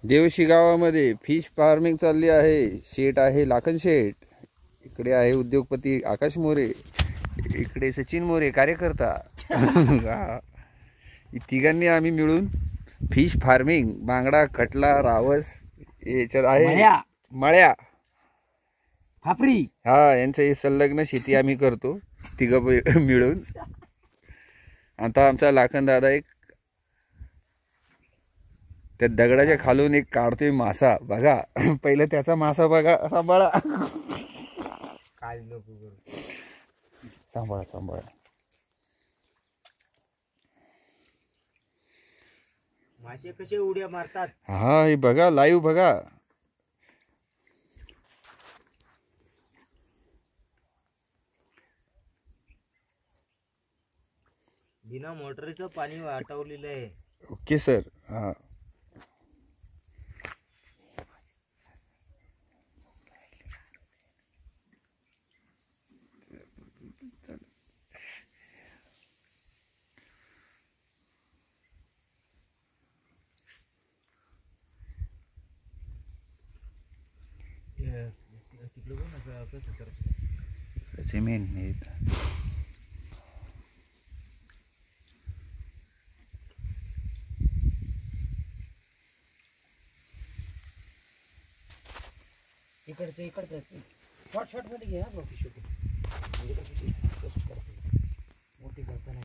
देवशी गावामध्ये fish farming चालली आहे. शेठ आहे लाखन शेठ, इकडे आहे उद्योगपती आकाश मोरे, इकडे सचिन मोरे कार्यकर्ता. तिघांनी आम्ही मिळून फिश फार्मिंग, बांगडा, खटला, रावस याच्यात आहे मळ्या खापरी, हा यांचं हे संलग्न शेती आम्ही करतो तिघं मिळून. आता आमचा लाखन दादा एक त्या दगडाच्या खालून एक काढतोय मासा. बघा पहिलं त्याचा मासा बघा. सांभाळा काय नको करू, सांभाळा सांभाळा. मासे कसे उड्या मारतात. हा हे बघा लाईव्ह बघा. बिना मोटरीचं पाणी आटवलेलं आहे. Okay sir. हा मेन इकडचं शॉर्ट मध्ये घ्या. मोठी करताना